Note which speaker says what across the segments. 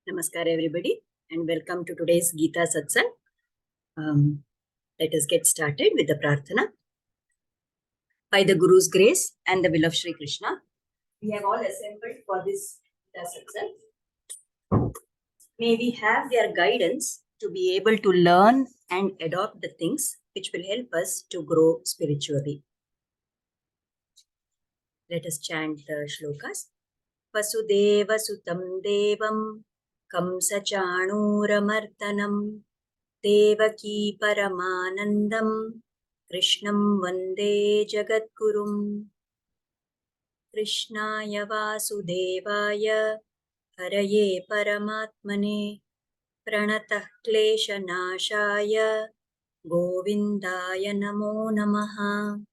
Speaker 1: Namaskar everybody and welcome to today's Geeta Satsang. Let us get started with the Prarthana. By the Guru's grace and the will of Shri Krishna, we have all assembled for this Geeta Satsang. May we have their guidance to be able to learn and adopt the things which will help us to grow spiritually. Let us chant the shlokas. Vasudeva Sutam Devam Kamsa Chanuramartanam Devaki Paramanandam Krishnam Vande Jagadgurum. Krishnaya Vasudevaya Haraye Paramatmane Pranatah Kleshanashaya Govindaya Namo Namaha.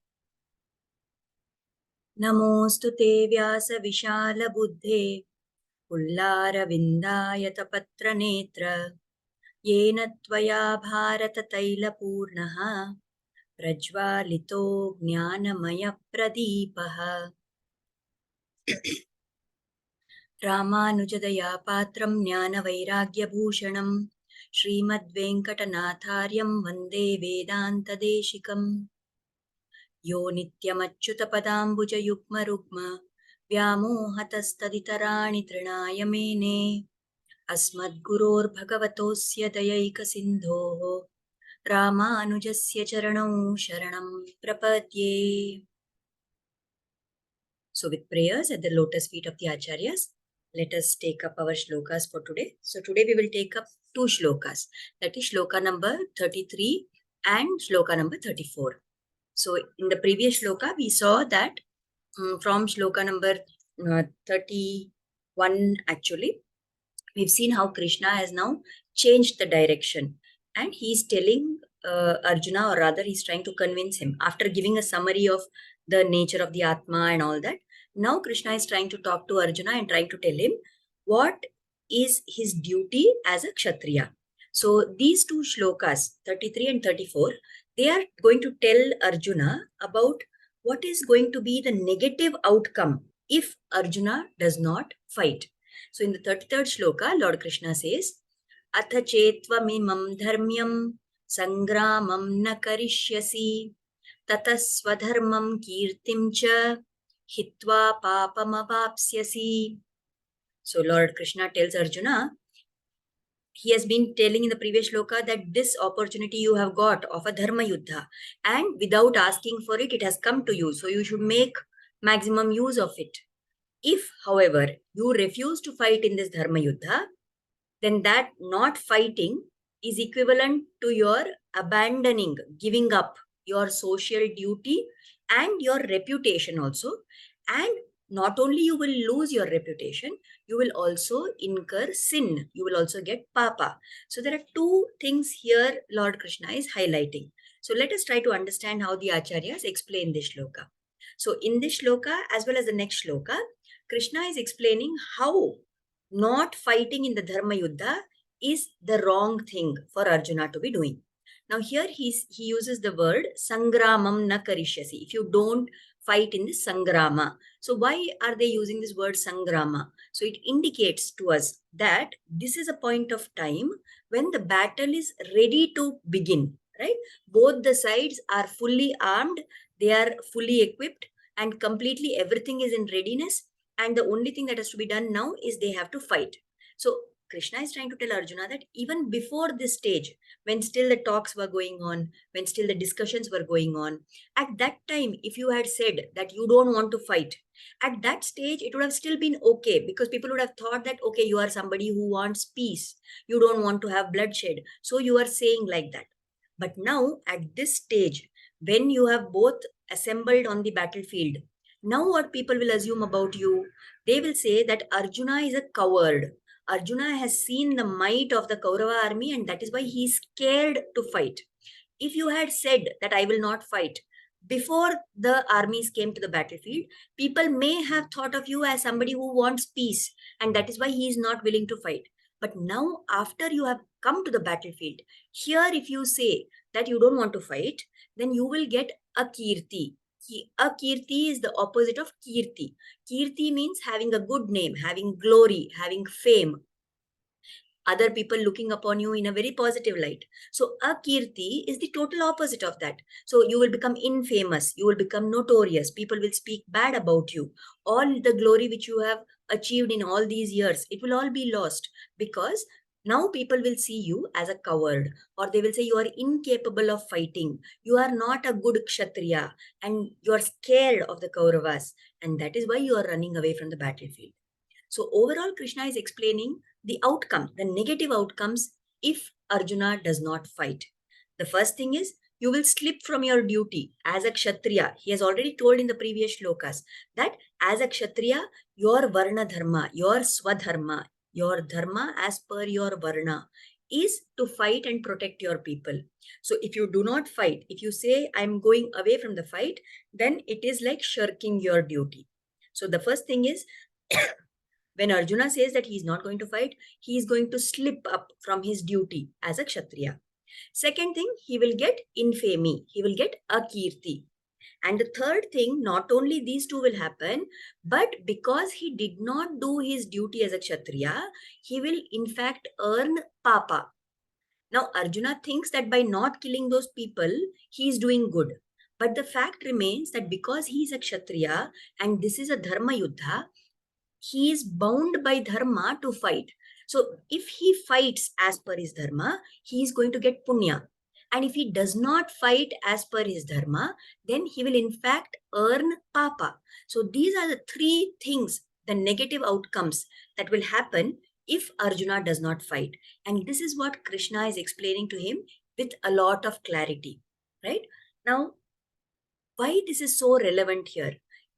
Speaker 1: Namostu te Vyasa Vishala Buddhe Ullara Vindayata Netra Yena Tvaya Bharata Taila Purnaha Prajvalito Jnanamaya Pradipaha. Ramanujadaya Patram Jnana Vairagya Bhushanam Srimad Venkatanathaaryam Vande Vedanta Deshikam. Yo Nityamachyuta Padambuja Yukma Rukma Vyamohatastaditarani Trinaya Mene Asmad Guror Bhagavatosya Dayaika Sindhoho Ramanujasya Charanam Sharanam Prapadye. So with prayers at the lotus feet of the Acharyas, let us take up our shlokas for today. So today we will take up two shlokas. That is shloka number 33 and shloka number 34. So in the previous shloka, we saw that from shloka number 31 actually, we've seen how Krishna has now changed the direction. And he's telling Arjuna, or rather he's trying to convince him, after giving a summary of the nature of the Atma and all that. Now Krishna is trying to talk to Arjuna and trying to tell him what is his duty as a Kshatriya. So these two shlokas, 33 and 34, they are going to tell Arjuna about what is going to be the negative outcome if Arjuna does not fight. So in the 33rd shloka, Lord Krishna says, Atha chetvamimam dharmyam sangramam na karishyasi tatasvadharmam kirtim cha hitva papamavapsyasi. So Lord Krishna tells Arjuna, he has been telling in the previous shloka that this opportunity you have got of a dharma yuddha, and without asking for it, it has come to you. So you should make maximum use of it. If, however, you refuse to fight in this dharma yuddha, then that not fighting is equivalent to your abandoning, giving up your social duty and your reputation also. And not only you will lose your reputation, you will also incur sin. You will also get papa. So there are two things here Lord Krishna is highlighting. So let us try to understand how the Acharyas explain this shloka. So in this shloka as well as the next shloka, Krishna is explaining how not fighting in the dharma yuddha is the wrong thing for Arjuna to be doing. Now here he uses the word sangramam na karishyasi. If you don't fight in this sangrama. So why are they using this word sangrama? So it indicates to us that this is a point of time when the battle is ready to begin, right? Both the sides are fully armed, they are fully equipped, and completely everything is in readiness. And the only thing that has to be done now is they have to fight. So Krishna is trying to tell Arjuna that even before this stage, when still the talks were going on, when still the discussions were going on, at that time, if you had said that you don't want to fight, at that stage, it would have still been okay, because people would have thought that, okay, you are somebody who wants peace. You don't want to have bloodshed. So you are saying like that. But now at this stage, when you have both assembled on the battlefield, now what people will assume about you? They will say that Arjuna is a coward. Arjuna has seen the might of the Kaurava army, and that is why he is scared to fight. If you had said that I will not fight before the armies came to the battlefield, people may have thought of you as somebody who wants peace, and that is why he is not willing to fight. But now, after you have come to the battlefield, here if you say that you don't want to fight, then you will get a kirti. Akirti is the opposite of kirti. Kirti means having a good name, having glory, having fame. other people looking upon you in a very positive light. So akirti is the total opposite of that. So you will become infamous, you will become notorious, people will speak bad about you. All the glory which you have achieved in all these years, it will all be lost, because now people will see you as a coward, or they will say you are incapable of fighting, you are not a good kshatriya, and you are scared of the Kauravas, and that is why you are running away from the battlefield. So overall, Krishna is explaining the outcome, the negative outcomes if Arjuna does not fight. The first thing is you will slip from your duty as a Kshatriya. He has already told in the previous shlokas that as a Kshatriya, your Varna Dharma, your Swadharma, your Dharma as per your Varna is to fight and protect your people. So if you do not fight, if you say, I'm going away from the fight, then it is like shirking your duty. So the first thing is, when Arjuna says that he is not going to fight, he is going to slip up from his duty as a Kshatriya. Second thing, he will get infamy, he will get akirti. And the third thing, not only these two will happen, but because he did not do his duty as a Kshatriya, he will in fact earn papa. Now, Arjuna thinks that by not killing those people, he is doing good. But the fact remains that because he is a Kshatriya and this is a Dharma Yuddha, he is bound by dharma to fight. So if he fights as per his dharma, he is going to get punya. And if he does not fight as per his dharma, then he will in fact earn papa. So these are the three things, the negative outcomes that will happen if Arjuna does not fight. And this is what Krishna is explaining to him with a lot of clarity, right? Now, why this is so relevant here?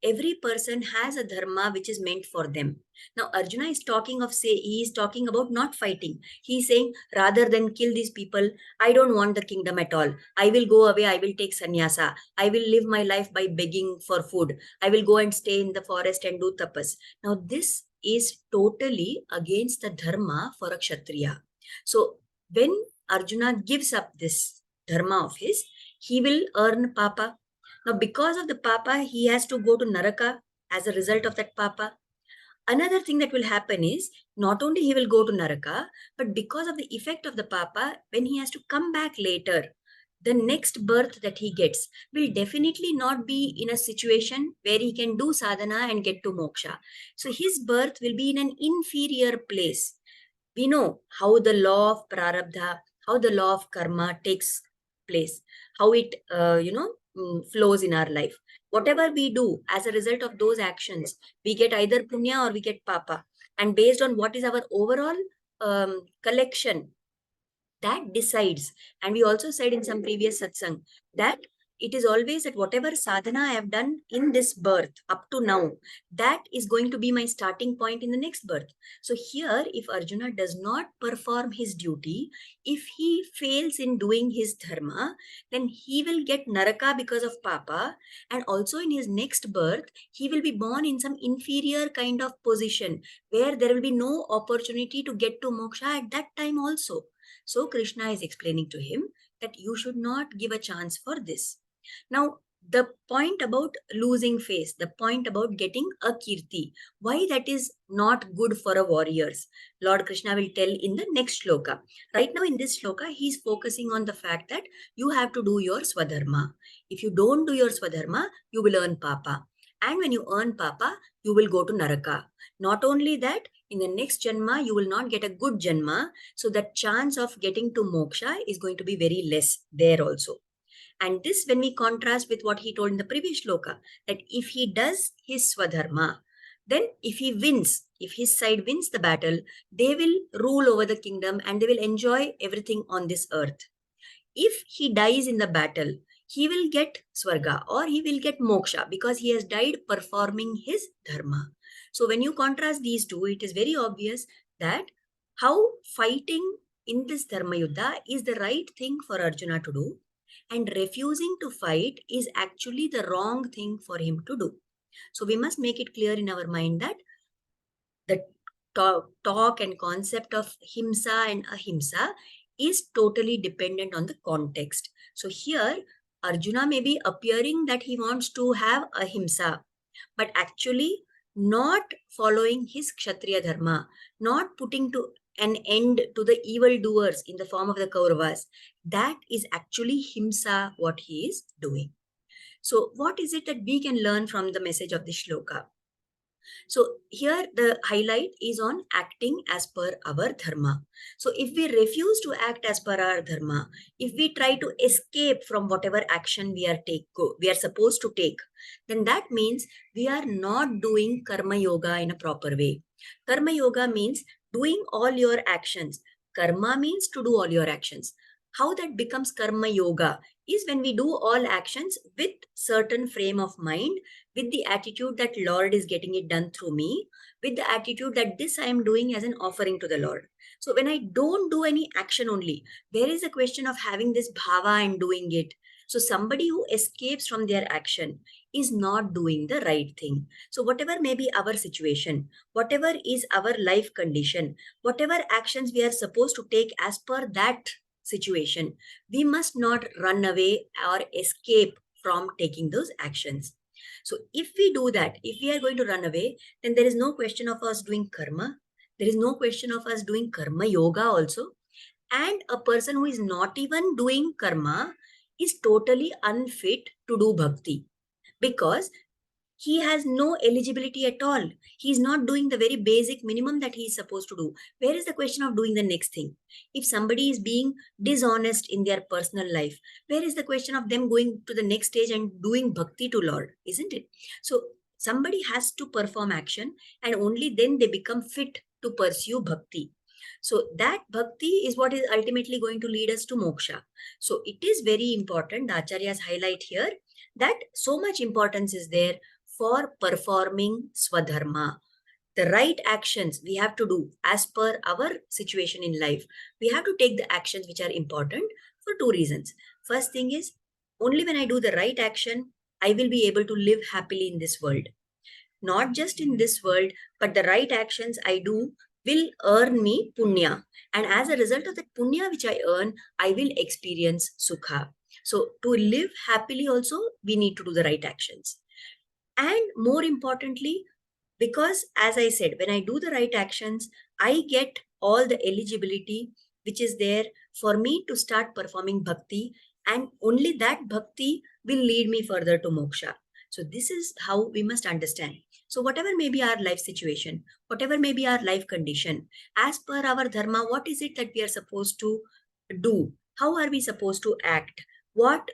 Speaker 1: Every person has a dharma which is meant for them. Now Arjuna is talking of, say, he is talking about not fighting. He is saying, rather than kill these people, I don't want the kingdom at all. I will go away, I will take sannyasa. I will live my life by begging for food. I will go and stay in the forest and do tapas. Now this is totally against the dharma for a kshatriya. So when Arjuna gives up this dharma of his, he will earn papa. Now, because of the papa, he has to go to Naraka as a result of that papa. Another thing that will happen is not only he will go to Naraka, but because of the effect of the papa, when he has to come back later, the next birth that he gets will definitely not be in a situation where he can do sadhana and get to moksha. So his birth will be in an inferior place. We know how the law of prarabdha, how the law of karma takes place, how it, flows in our life. Whatever we do as a result of those actions, we get either punya or we get papa. And based on what is our overall collection, that decides. And we also said in some previous satsang that it is always that whatever sadhana I have done in this birth up to now, that is going to be my starting point in the next birth. So here, if Arjuna does not perform his duty, if he fails in doing his dharma, then he will get naraka because of papa. And also in his next birth, he will be born in some inferior kind of position where there will be no opportunity to get to moksha at that time also. So Krishna is explaining to him that you should not give a chance for this. Now, the point about losing face, the point about getting a kirti, why that is not good for a warriors, Lord Krishna will tell in the next shloka. Right now in this shloka, he is focusing on the fact that you have to do your swadharma. If you don't do your swadharma, you will earn papa. And when you earn papa, you will go to naraka. Not only that, in the next janma, you will not get a good janma. So the chance of getting to moksha is going to be very less there also. And this, when we contrast with what he told in the previous shloka, that if he does his swadharma, then if he wins, if his side wins the battle, they will rule over the kingdom and they will enjoy everything on this earth. If he dies in the battle, he will get swarga or he will get moksha because he has died performing his dharma. So when you contrast these two, it is very obvious that how fighting in this dharma yuddha is the right thing for Arjuna to do, and refusing to fight is actually the wrong thing for him to do. So we must make it clear in our mind that the talk and concept of himsa and ahimsa is totally dependent on the context. So here, Arjuna may be appearing that he wants to have ahimsa, but actually not following his kshatriya dharma, not putting to an end to the evildoers in the form of the Kauravas, that is actually himsa, what he is doing. So what is it that we can learn from the message of the shloka? So here the highlight is on acting as per our dharma. So if we refuse to act as per our dharma, if we try to escape from whatever action we are supposed to take, then that means we are not doing karma yoga in a proper way. Karma yoga means doing all your actions. Karma means to do all your actions. How that becomes karma yoga is when we do all actions with certain frame of mind, with the attitude that Lord is getting it done through me, with the attitude that this I am doing as an offering to the Lord. So when I don't do any action only, there is a question of having this bhava and doing it. So somebody who escapes from their action is not doing the right thing. So whatever may be our situation, whatever is our life condition, whatever actions we are supposed to take as per that situation, we must not run away or escape from taking those actions. So if we do that, if we are going to run away, then there is no question of us doing karma. There is no question of us doing karma yoga also. And a person who is not even doing karma is totally unfit to do bhakti, because he has no eligibility at all. He's not doing the very basic minimum that he is supposed to do. Where is the question of doing the next thing? If somebody is being dishonest in their personal life, where is the question of them going to the next stage and doing bhakti to Lord? Isn't it? So somebody has to perform action, and only then they become fit to pursue bhakti. So that bhakti is what is ultimately going to lead us to moksha. So it is very important, the acharyas highlight here, that so much importance is there for performing swadharma. The right actions we have to do as per our situation in life. We have to take the actions which are important for two reasons. First thing is, only when I do the right action, I will be able to live happily in this world. Not just in this world, but the right actions I do will earn me punya. And as a result of that punya which I earn, I will experience sukha. So to live happily also, we need to do the right actions. And more importantly, because as I said, when I do the right actions, I get all the eligibility which is there for me to start performing bhakti, and only that bhakti will lead me further to moksha. So this is how we must understand. So whatever may be our life situation, whatever may be our life condition, as per our dharma, what is it that we are supposed to do? How are we supposed to act? What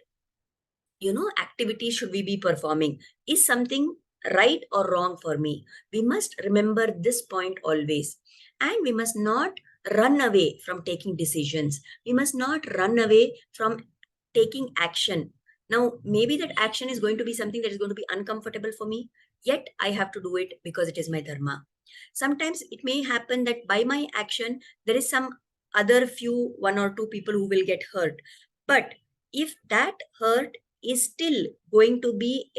Speaker 1: activities should we be performing? Is something right or wrong for me? We must remember this point always. And we must not run away from taking decisions. We must not run away from taking action. Now, maybe that action is going to be something that is going to be uncomfortable for me, yet I have to do it because it is my dharma. Sometimes it may happen that by my action, there is some other few, one or two people who will get hurt. But if that hurt is still going to be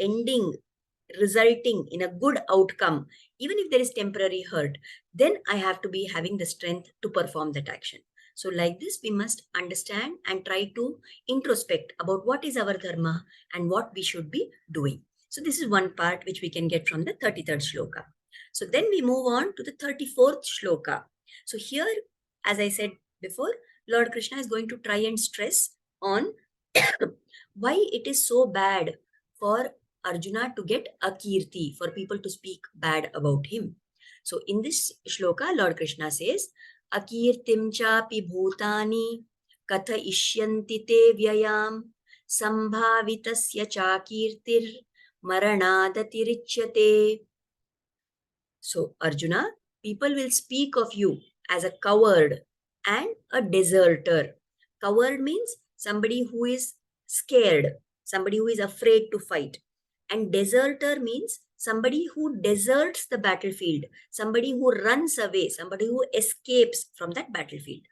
Speaker 1: resulting in a good outcome, even if there is temporary hurt, then I have to be having the strength to perform that action. So like this, we must understand and try to introspect about what is our dharma and what we should be doing. So this is one part which we can get from the 33rd shloka. So then we move on to the 34th shloka. So here, as I said before, Lord Krishna is going to try and stress on why it is so bad for Arjuna to get akirti, for people to speak bad about him. So in this shloka, Lord Krishna says, akirtim chapi bhutani katha ishyanti te vyayam sambhavitasya chakirtir maranadatirichyate. So Arjuna, people will speak of you as a coward and a deserter. Coward means somebody who is scared, somebody who is afraid to fight. And deserter means somebody who deserts the battlefield, somebody who runs away, somebody who escapes from that battlefield.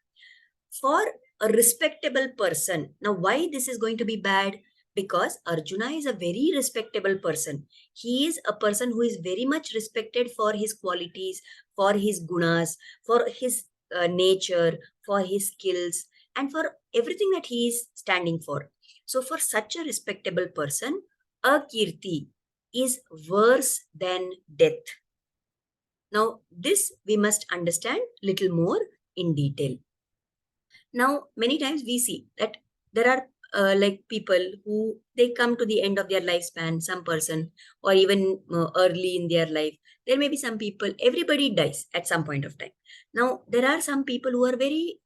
Speaker 1: For a respectable person, now why this is going to be bad? Because Arjuna is a very respectable person. He is a person who is very much respected for his qualities, for his gunas, for his nature, for his skills, and for everything that he is standing for. So for such a respectable person, akirti is worse than death. Now, this we must understand little more in detail. Now, many times we see that there are like people who they come to the end of their lifespan, some person, or even early in their life. There may be some people, everybody dies at some point of time. Now, there are some people who are very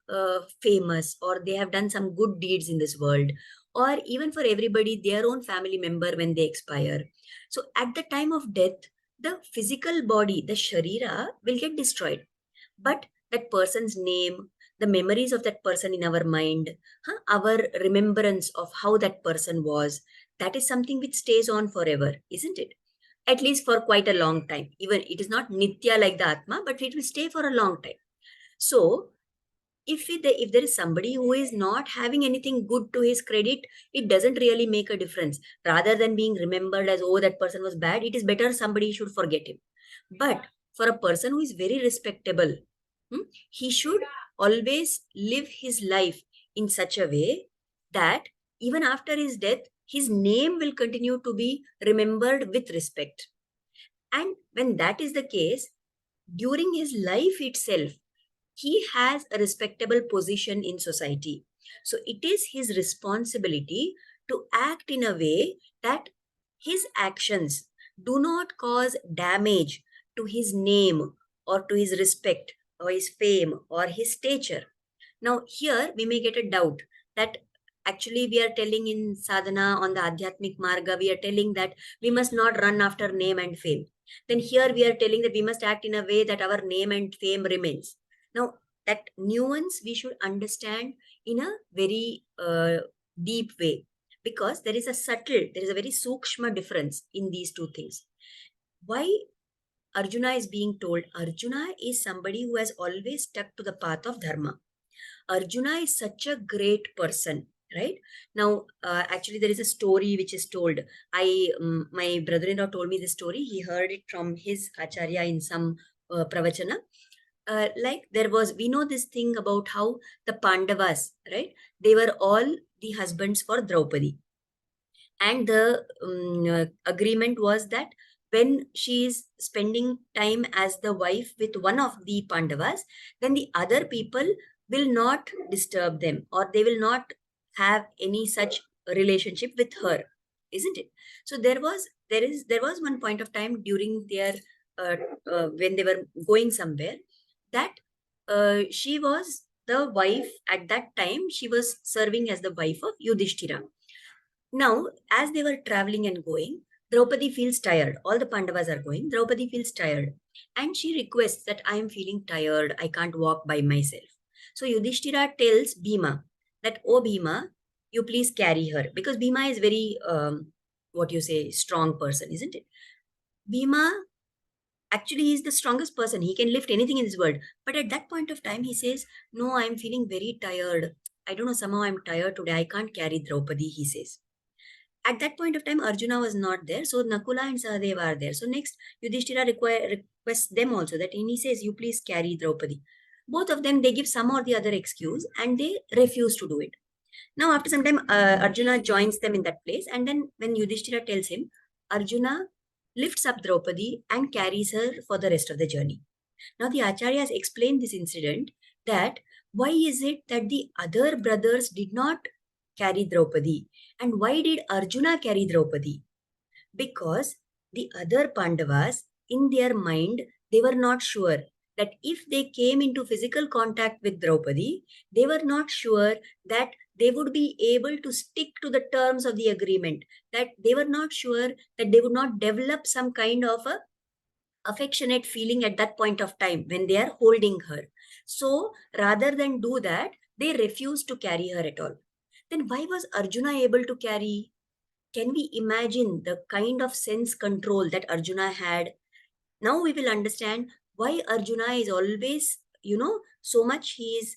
Speaker 1: famous, or they have done some good deeds in this world, or even for everybody, their own family member when they expire. So, at the time of death, the physical body, the sharira, will get destroyed. But that person's name, the memories of that person in our mind, our remembrance of how that person was, that is something which stays on forever, isn't it? At least for quite a long time. Even it is not nitya like the Atma, but it will stay for a long time. So, if there is somebody who is not having anything good to his credit, it doesn't really make a difference. Rather than being remembered as, oh, that person was bad, it is better somebody should forget him. But for a person who is very respectable, he should always live his life in such a way that even after his death, his name will continue to be remembered with respect. And when that is the case, during his life itself, he has a respectable position in society. So it is his responsibility to act in a way that his actions do not cause damage to his name or to his respect or his fame or his stature. Now, here we may get a doubt that actually we are telling in sadhana on the Adhyatmic Marga, we are telling that we must not run after name and fame. Then here we are telling that we must act in a way that our name and fame remains. Now, that nuance we should understand in a very deep way, because there is a very sukshma difference in these two things. Why Arjuna is being told? Arjuna is somebody who has always stuck to the path of dharma. Arjuna is such a great person, right? Now, actually, there is a story which is told. My brother-in-law told me this story. He heard it from his acharya in some pravachana. Like there was, we know this thing about how the Pandavas, right? They were all the husbands for Draupadi. And the agreement was that when she is spending time as the wife with one of the Pandavas, then the other people will not disturb them, or they will not have any such relationship with her, isn't it? So there was one point of time during their uh, when they were going somewhere, that she was the wife at that time. She was serving as the wife of Yudhishthira. Now, as they were traveling and going, Draupadi feels tired. All the Pandavas are going. Draupadi feels tired. And she requests that I am feeling tired. I can't walk by myself. So Yudhishthira tells Bhima that, oh Bhima, you please carry her. Because Bhima is very, what you say, strong person, isn't it? Bhima actually is the strongest person. He can lift anything in this world. But at that point of time, he says, no, I'm feeling very tired. I don't know, somehow I'm tired today. I can't carry Draupadi, he says. At that point of time, Arjuna was not there. So Nakula and Sahadeva are there. So next, Yudhishthira requests them also that, and he says, you please carry Draupadi. Both of them, they give some or the other excuse and they refuse to do it. Now, after some time, Arjuna joins them in that place. And then when Yudhishthira tells him, Arjuna lifts up Draupadi and carries her for the rest of the journey. Now, the Acharyas explain this incident, that why is it that the other brothers did not carry Draupadi, and why did Arjuna carry Draupadi? Because the other Pandavas, in their mind, they were not sure that if they came into physical contact with Draupadi, they were not sure that they would be able to stick to the terms of the agreement, that they were not sure that they would not develop some kind of a affectionate feeling at that point of time when they are holding her. So rather than do that, they refused to carry her at all. Then why was Arjuna able to carry? Can we imagine the kind of sense control that Arjuna had? Now we will understand why Arjuna is always, so much he is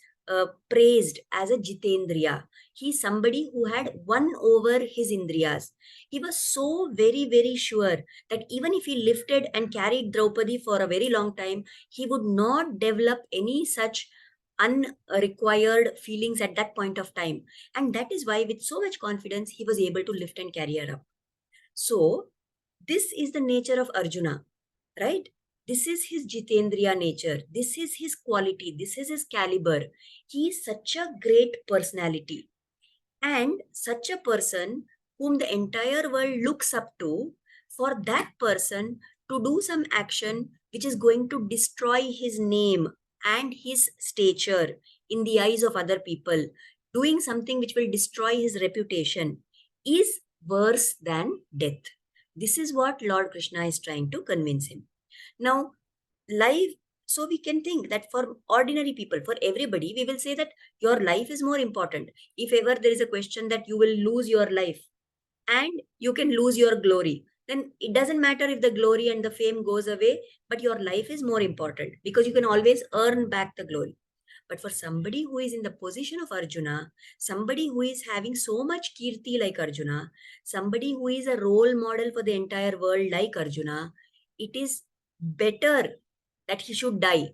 Speaker 1: praised as a Jitendriya. He's somebody who had won over his Indriyas. He was so very, very sure that even if he lifted and carried Draupadi for a very long time, he would not develop any such unrequired feelings at that point of time. And that is why, with so much confidence, he was able to lift and carry her up. So, this is the nature of Arjuna, right? This is his Jitendriya nature. This is his quality. This is his caliber. He is such a great personality. And such a person whom the entire world looks up to, for that person to do some action which is going to destroy his name and his stature in the eyes of other people, doing something which will destroy his reputation, is worse than death. This is what Lord Krishna is trying to convince him. Now, life, so we can think that for ordinary people, for everybody, we will say that your life is more important. If ever there is a question that you will lose your life and you can lose your glory, then it doesn't matter if the glory and the fame goes away, but your life is more important because you can always earn back the glory. But for somebody who is in the position of Arjuna, somebody who is having so much kirti like Arjuna, somebody who is a role model for the entire world like Arjuna, it is better that he should die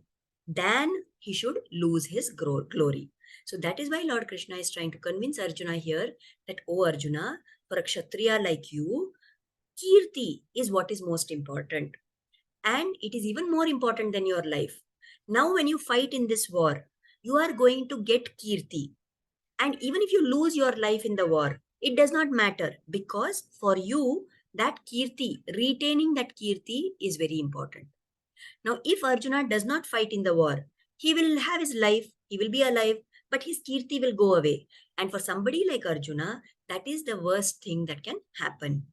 Speaker 1: than he should lose his glory. So that is why Lord Krishna is trying to convince Arjuna here that, oh Arjuna, for a Kshatriya like you, kirti is what is most important. And it is even more important than your life. Now, when you fight in this war, you are going to get kirti. And even if you lose your life in the war, it does not matter because for you, that kirti, retaining that kirti is very important. Now, if Arjuna does not fight in the war, he will have his life, he will be alive, but his kirti will go away. And for somebody like Arjuna, that is the worst thing that can happen.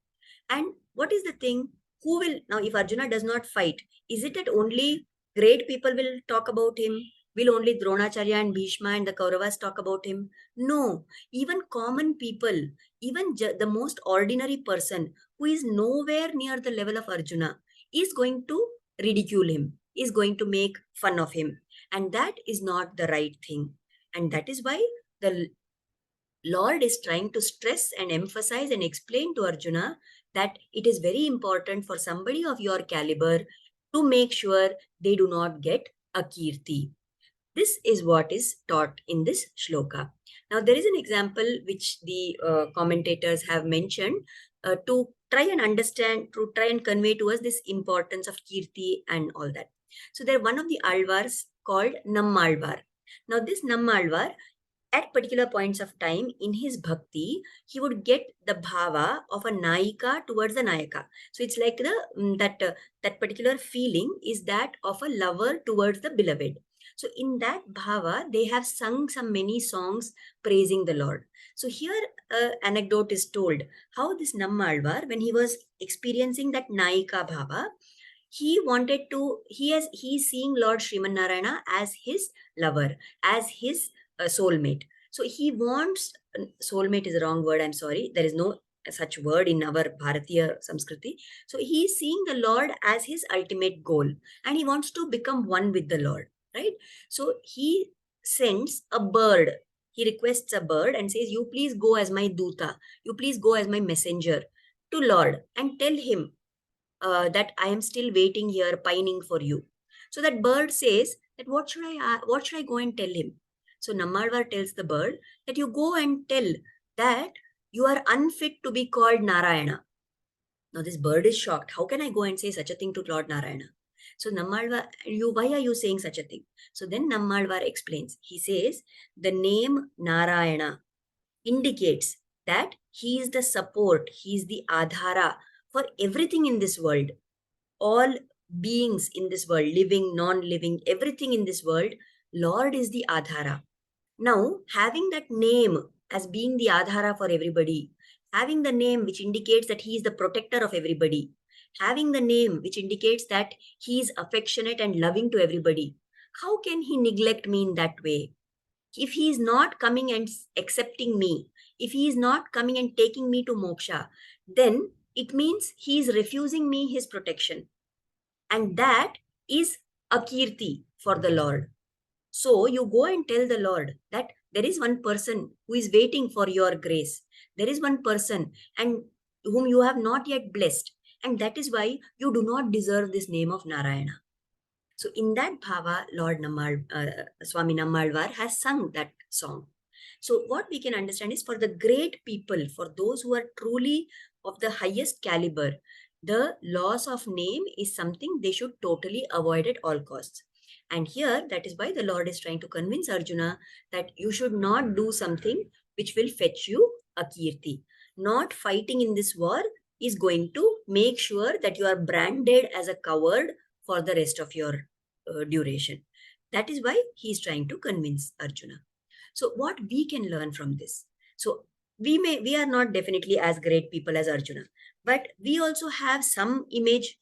Speaker 1: And what is the thing? Who will, now if Arjuna does not fight, is it that only great people will talk about him? Will only Dronacharya and Bhishma and the Kauravas talk about him? No, even common people, even the most ordinary person who is nowhere near the level of Arjuna is going to ridicule him, is going to make fun of him. And that is not the right thing. And that is why the Lord is trying to stress and emphasize and explain to Arjuna that it is very important for somebody of your caliber to make sure they do not get a kirti. This is what is taught in this shloka. Now, there is an example which the commentators have mentioned to try and understand, to try and convey to us this importance of kirti and all that. So, there one of the alvars called Nammalvar. Now, this Nammalvar, at particular points of time in his bhakti, he would get the bhava of a naika towards the nayaka. So it's like that particular feeling is that of a lover towards the beloved. So in that bhava, they have sung some many songs praising the Lord. So here, anecdote is told how this Nammalvar, when he was experiencing that naika bhava, he's seeing Lord Sriman Narayana as his lover, as his soulmate. So he wants, soulmate is a wrong word, I'm sorry. There is no such word in our Bharatiya Samskriti. So he is seeing the Lord as his ultimate goal and he wants to become one with the Lord, right? So he sends a bird. He requests a bird and says, you please go as my duta. You please go as my messenger to Lord and tell him that I am still waiting here, pining for you. So that bird says that what should I go and tell him? So Nammalvar tells the bird that you go and tell that you are unfit to be called Narayana. Now this bird is shocked. How can I go and say such a thing to Lord Narayana? So Nammalvar, why are you saying such a thing? So then Nammalvar explains. He says the name Narayana indicates that he is the support, he is the adhara for everything in this world. All beings in this world, living, non-living, everything in this world, Lord is the adhara. Now, having that name as being the adhara for everybody, having the name which indicates that he is the protector of everybody, having the name which indicates that he is affectionate and loving to everybody, how can he neglect me in that way? If he is not coming and accepting me, if he is not coming and taking me to moksha, then it means he is refusing me his protection. And that is a kirti for the Lord. So you go and tell the Lord that there is one person who is waiting for your grace. There is one person and whom you have not yet blessed. And that is why you do not deserve this name of Narayana. So in that bhava, Swami Nammalvar has sung that song. So what we can understand is for the great people, for those who are truly of the highest caliber, The loss of name is something they should totally avoid at all costs. And here, that is why the Lord is trying to convince Arjuna that you should not do something which will fetch you a kirti. Not fighting in this war is going to make sure that you are branded as a coward for the rest of your duration. That is why he is trying to convince Arjuna. So, what we can learn from this? So, we are not definitely as great people as Arjuna, but we also have some image.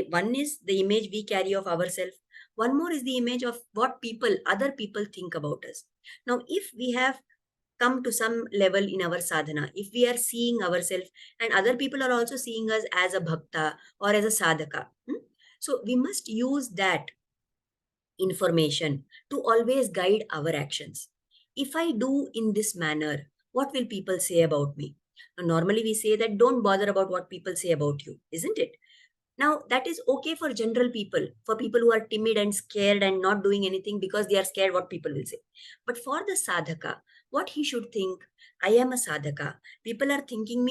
Speaker 1: One is the image we carry of ourselves. One more is the image of what other people think about us. Now, if we have come to some level in our sadhana, if we are seeing ourselves and other people are also seeing us as a bhakta or as a sadhaka, so we must use that information to always guide our actions. If I do in this manner, what will people say about me? Now, normally we say that don't bother about what people say about you, isn't it? Now, that is okay for general people, for people who are timid and scared and not doing anything because they are scared what people will say. But for the sadhaka, what he should think, I am a sadhaka. People are thinking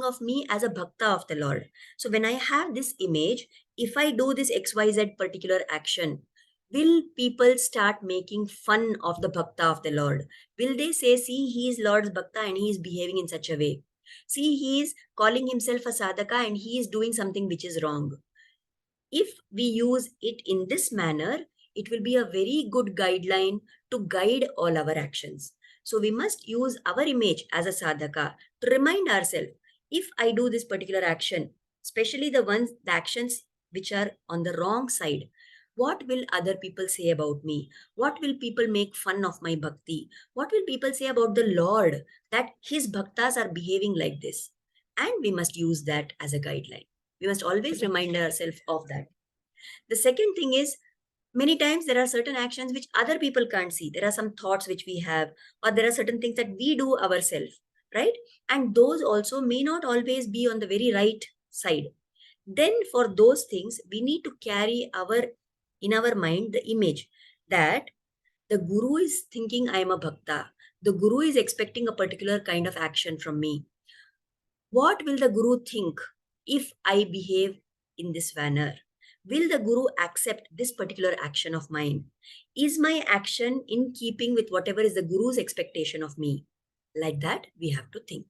Speaker 1: of me as a bhakta of the Lord. So when I have this image, if I do this XYZ particular action, will people start making fun of the bhakta of the Lord? Will they say, see, he is Lord's bhakta and he is behaving in such a way? See, he is calling himself a sadhaka and he is doing something which is wrong. If we use it in this manner, it will be a very good guideline to guide all our actions. So we must use our image as a sadhaka to remind ourselves, if I do this particular action, especially the actions which are on the wrong side, what will other people say about me? What will people make fun of my bhakti? What will people say about the Lord that his bhaktas are behaving like this? And we must use that as a guideline. We must always remind ourselves of that. The second thing is, many times there are certain actions which other people can't see. There are some thoughts which we have, or there are certain things that we do ourselves, right? And those also may not always be on the very right side. Then for those things, we need to carry in our mind the image that the guru is thinking I am a bhakta. The guru is expecting a particular kind of action from me. What will the guru think if I behave in this manner? Will the guru accept this particular action of mine? Is my action in keeping with whatever is the guru's expectation of me? Like that, we have to think.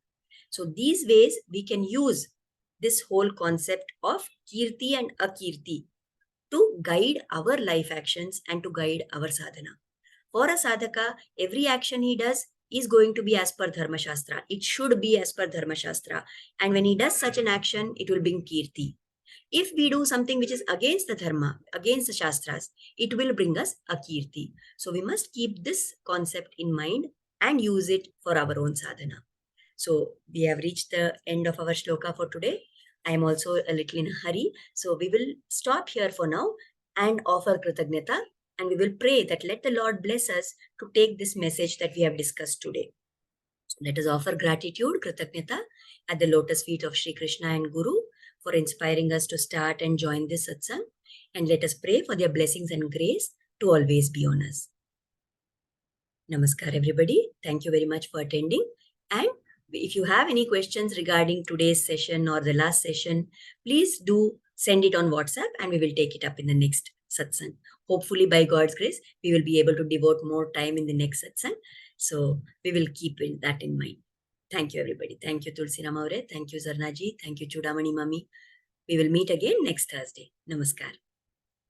Speaker 1: So, these ways we can use this whole concept of kirti and akirti to guide our life actions and to guide our sadhana. For a sadhaka, every action he does is going to be as per Dharma Shastra. It should be as per Dharma Shastra. And when he does such an action, it will bring kirti. If we do something which is against the Dharma, against the Shastras, it will bring us akirti. So we must keep this concept in mind and use it for our own sadhana. So we have reached the end of our shloka for today. I am also a little in a hurry. So we will stop here for now and offer Kritagnyata, and we will pray that let the Lord bless us to take this message that we have discussed today. Let us offer gratitude, Kritagnyata, at the lotus feet of Sri Krishna and Guru for inspiring us to start and join this satsang. And let us pray for their blessings and grace to always be on us. Namaskar, everybody. Thank you very much for attending. And if you have any questions regarding today's session or the last session, please do send it on WhatsApp and we will take it up in the next satsang. Hopefully, by God's grace, we will be able to devote more time in the next satsang. So we will keep that in mind. Thank you, everybody. Thank you, Tulsi Ramaure. Thank you, Zarnaji. Thank you, Chudamani Mami. We will meet again next Thursday. Namaskar.